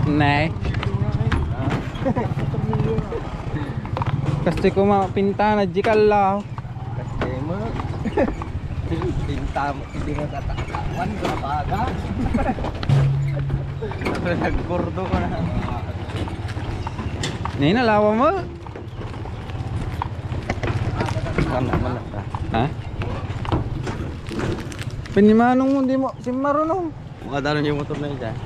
Nay. Kasi ko mapinta na jikala. Kasi mo. Pinta mo, hindi mo tataktawan sa baga. Naggurdo ko na. Nay, nalawa mo. Mana ka? Ha? Pinimanong mo, di mo, si marunong. Makadalo niyo yung motor na yun dyan.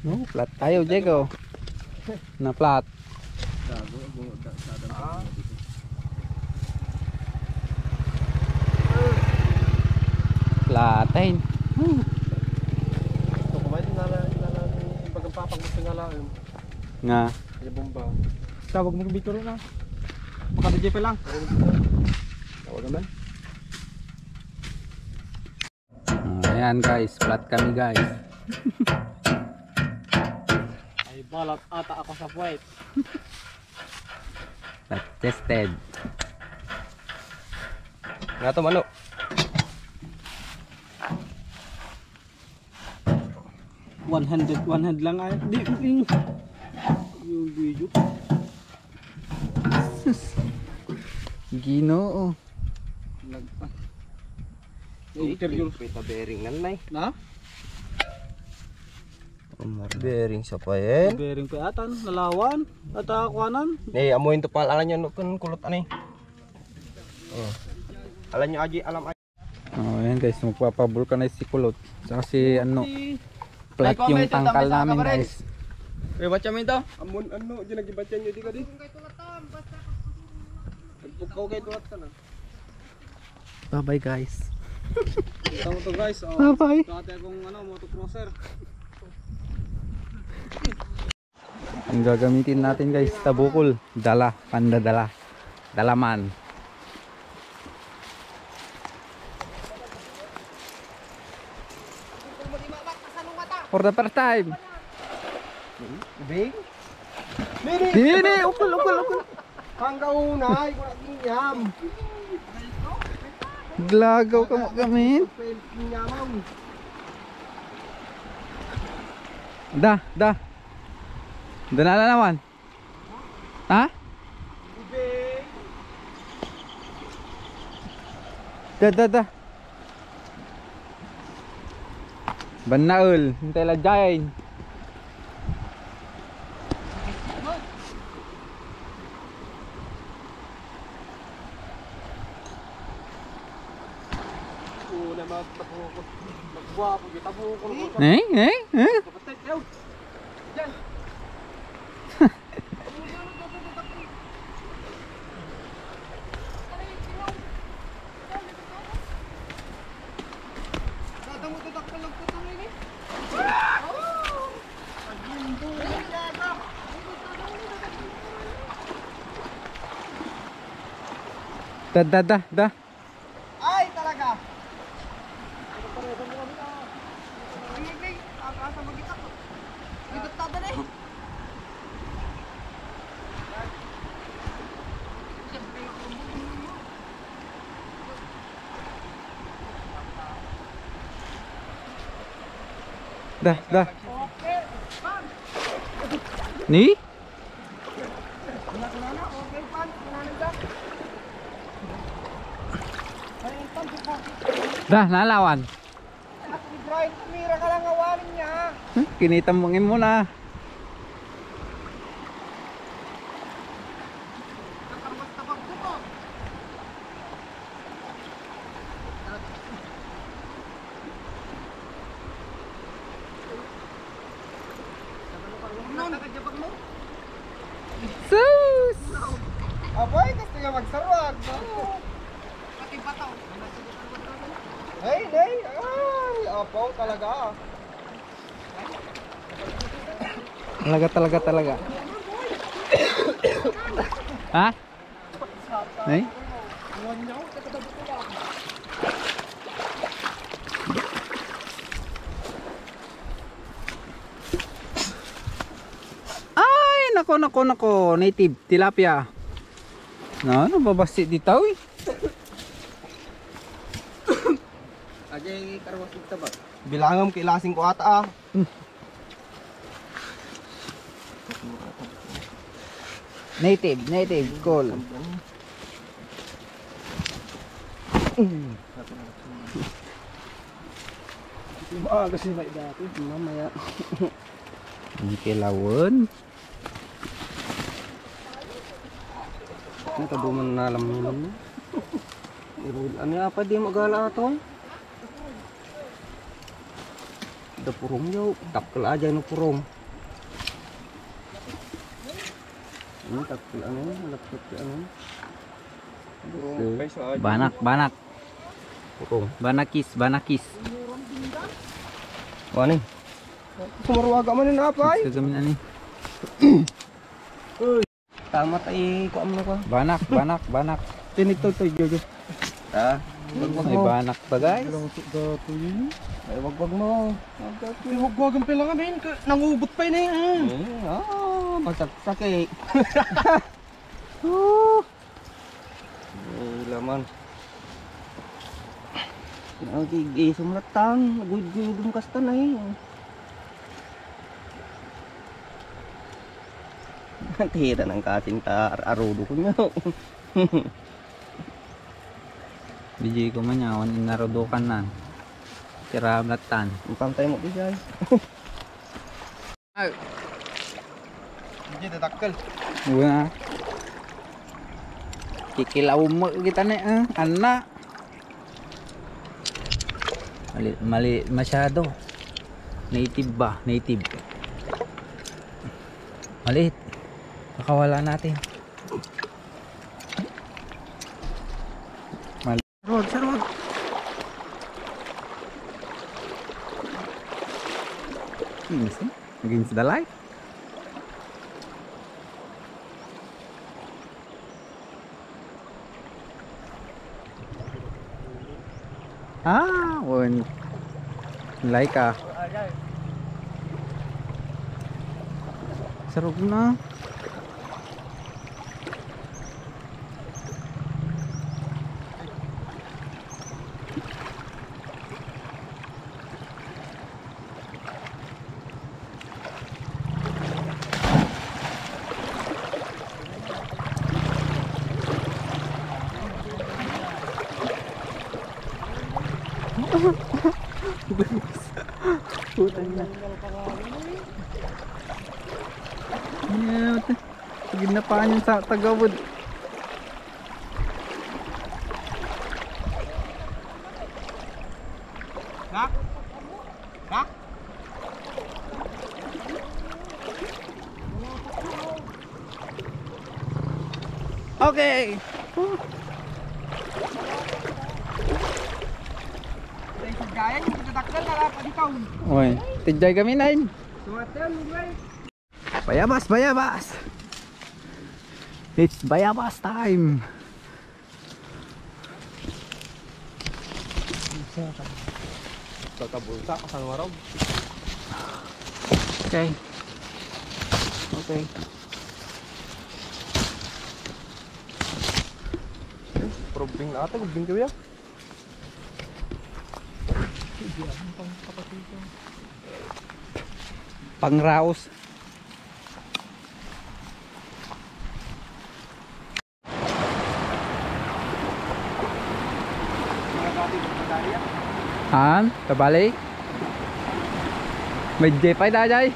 No, flat tayo, Jego. Na flat. Flatin. So, kumain na pagkampapag mo pingalaan. Nga. Yung bomba. Tawag mo bito rin na. Maka-DJ pa lang. Tawag naman. Ayan guys, flat kami guys. Ay balat ata ako sa puwet. Flat tested. Nga to mano. One hand lang ay. Di yung video. Ginoo. Nagpa. Interview pita bearing nan nay. Na? Bearing sa payen. Bearing pa atan, nalawan, at akuanan. Nih, amoy to pal alan nyo kun kulot ani. Oh. Alan nyo aji alam aji. Oh, ayan guys, magpapavulcanize si Kulot. Saka si ano, flat yung tangkal namin guys. Eh, baca mo ito? Amon ano, di nagibaca nyo di ka di? Nagpukaw kay tulat ka na. Bye bye guys. Ito mo to guys. Bye bye. Dati akong ano, motocrosser. Ang gagamitin natin guys, tabukol, dala, pandadala, dalaman. For the first time. Bing? Dini, ukol. Hanggang unay, kung nag-inyam. Glagaw ka mo gamin. Inyamam. Da. Danala naman. Ha? Da. Banaul, hintay lang dyan. Una magtabukot. Magwapo, gitabukot. Eh? Kapatid, yaw. Diyan. Da. Ay, talaga. Da. Ni? Dah, nalawan. Brian, kumira ka lang awalin niya. Kinitamungin mo na. Sus! Aboy, gusto nga magsarwag. Hey, ay, apaw talaga. Talaga. Ha? Ay? Ay, nako, native tilapia. Ano babasi dito eh. Ajay karwas kita ba? Bilangam kailasing ko ata ah. Native, cool. Kasi may dati. Mamaya. Ang kilawon. Ano ka duman na alam mo naman? Ano apa di magala ato? Da purong yo, takkel aja no purong. Ini takkel ano, laptop ano. Banak. Purong. Banakis. Wani. Sumarwaga man ni apay. Gagamin ani. Tama tay ko amno ka. Banak. Tinig to jojo. Ta. May banak pa guys. Ay wag mo. Huwag ang pila nga men. Nangubot pa yun eh. Masaksak eh. Laman. Okay, sumlatang. Nagud-gudong kastan eh. Tira ng kasing arudo ko nyo. Biji ko man yawan inarudukan na. Kiramlatan. Pantay mo di guys. Hindi tatakal. Wala. Kikilaw mo kita na anak. Mali masyado. Native ba? Native. Maliit. Nakawala natin. Sarod. Against the light. One. Laika. Sarap na. Putang na. Ginapaan yun sa Tagawod. Nak? Okay. Gaya yung tatakal na pa dito. Oy, tijay kami nain. Suwatan mo guys. Bayabas. It's bayabas time. Kakabulsa ka sa warog. Okay. Probing na ata, gubing kaya. Pangraos. Kabalik. May jepay na jay.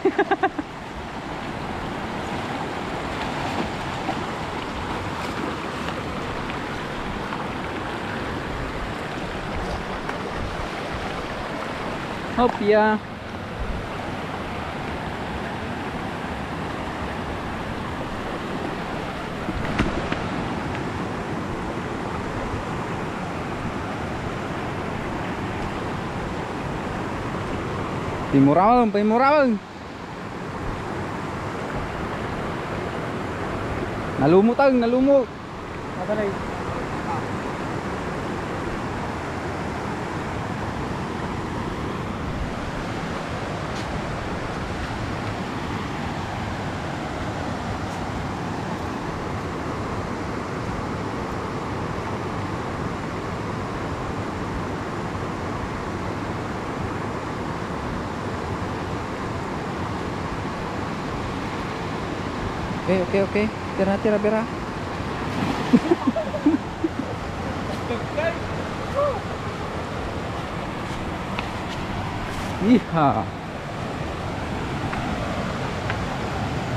Hop ya. Pimurawan. Nalumot. Atalay. Okay. Tira, bira. Iha.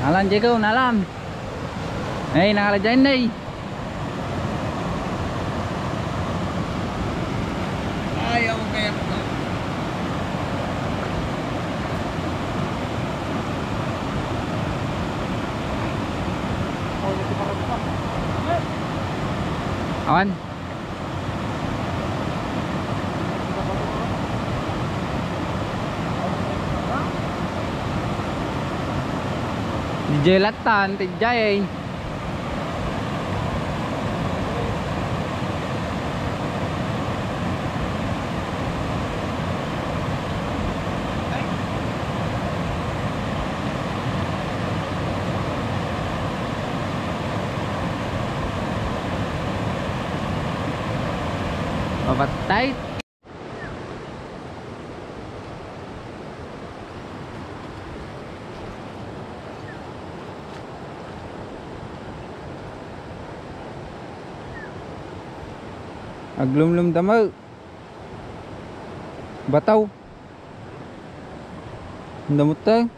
Nalan Jago, nalan. Hey, nakalajain na eh. Ayaw ko kaya. Awan. DJ Latan, tijay. Pabatay. Aglumlum damag. Bataw. Damot tayo.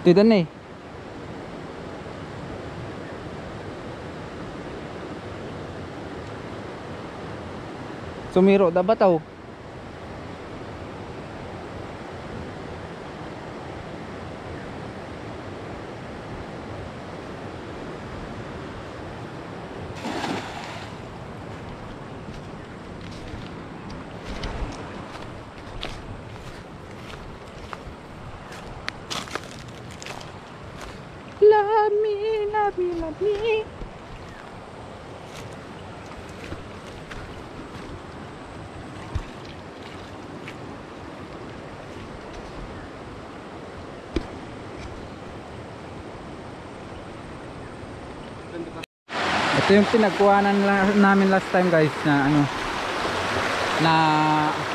Tidak nih. Sumiro da bataw. Love me. Ito yung pinagkuhanan namin last time guys na ano na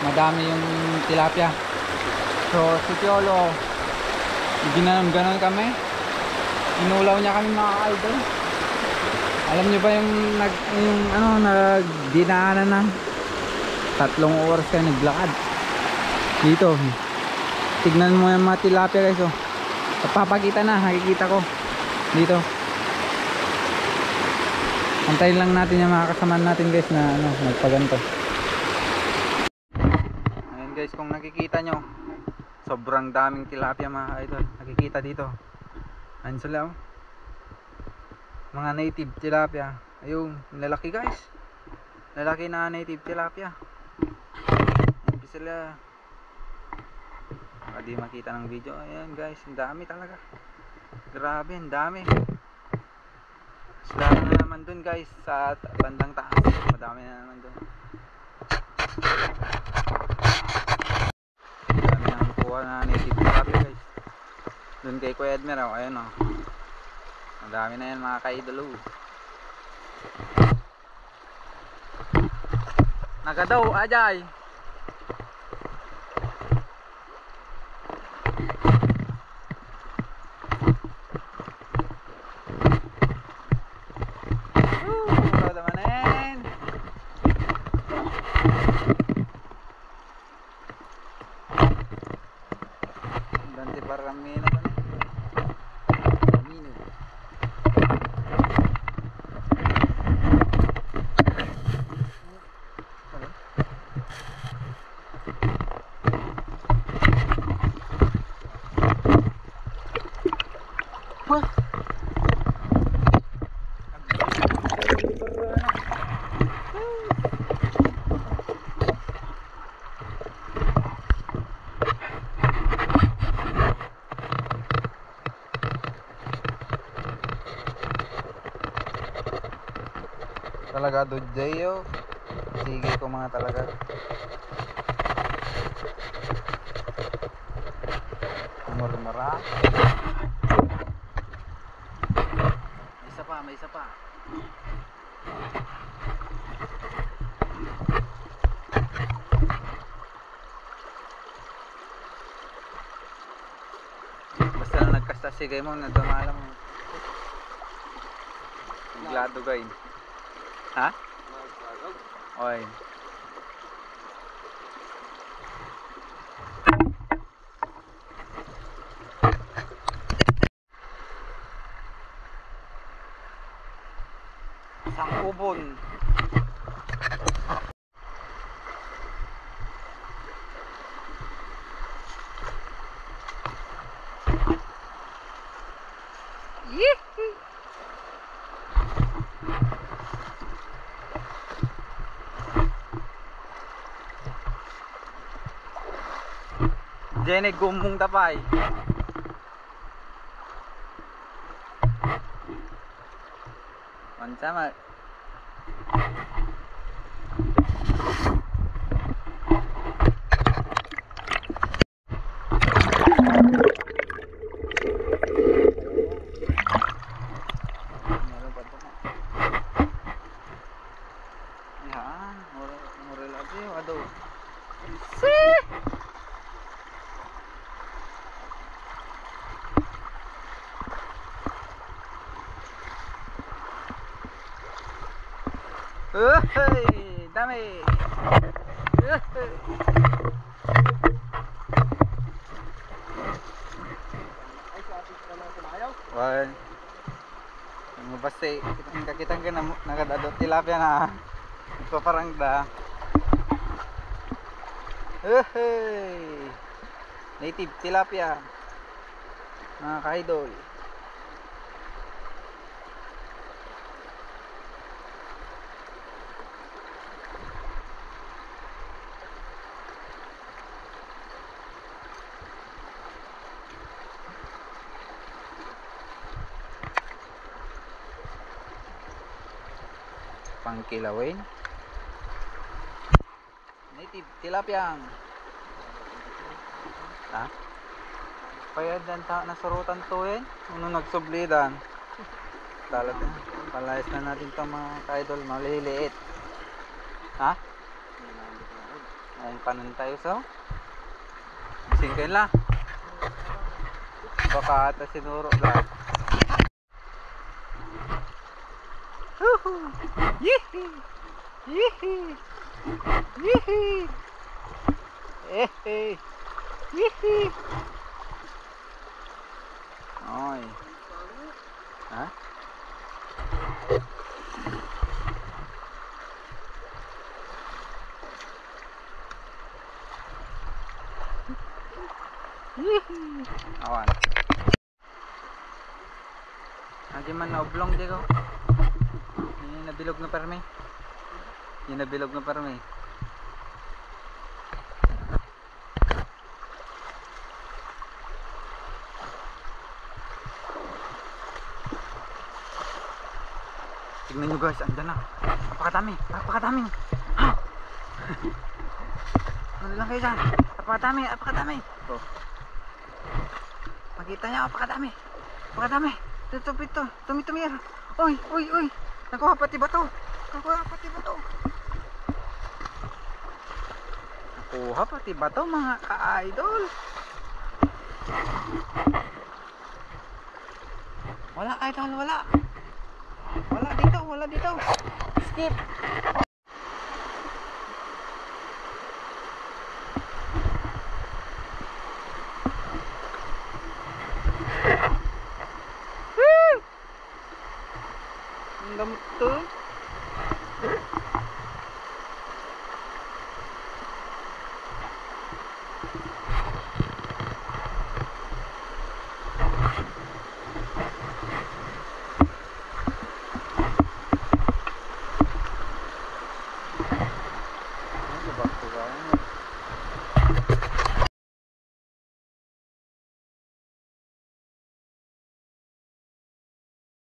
madami yung tilapia. So si Piolo ginanon kami. Inulaw niya kami mga idol. Alam niyo ba yung nagdinaanan na 3 oras kayo naglakad dito. Tignan mo yung mga tilapia guys oh. Papakita na, nakikita ko dito. Antayin lang natin yung mga kasama natin guys na nagpaganto. Ayun guys, kung nakikita nyo, sobrang daming tilapia mga idol. Nakikita dito. Ayun sila oh. Mga native tilapia. Ayun, lalaki guys. Lalaki na native tilapia. Ayun sila. Baka di makita ng video. Ayun guys, ang dami talaga. Grabe, ang dami. Lalo na naman dun guys sa bandang taas. Madami na naman dun. Madami na nakuha na native tilapia guys. Dun kay Kuya Edmer oh, ayun oh. Madami na yan mga kaidolo. Nagadaw ajay. Talaga dodjayo. Sige ko mga talaga. Murmura. May isa pa. basta sige mo na dumalang mo. Glado guys. Ha? Oy. Isang ubon. Jenny gumong tapay. Sama. Yan, mura lagi, aduh. Hei, dami. Wah, pasti kita kan nakadadot tilapia na paparangda. Hei, native tilapia, mga ka-idol. Pangkilawin native tilapia ha payad dan ta nasurutan to ano nagsublidan dalat na palayas na natin itong mga ka-idol maliliit ha ang kanon tayo so singkain la baka ata sinuro lang. Yihi! Yihi! Yihi! Yihi! Oy. Ha? Yihi! Awan. Lagi man na oblong di ko. Nabilog na perme. Yung nabilog na perme. Tignan nyo guys, andyan na. Napakadami, napakadami. Ha? Ano lang kayo dyan? Napakadami, napakadami. Oh. Makita nyo, napakadami. Napakadami. Ito, tumi-tumir. Uy. Nakuha pati ba to? Nakuha pati ba to mga ka-idol? Wala idol, wala. Wala dito. Skip.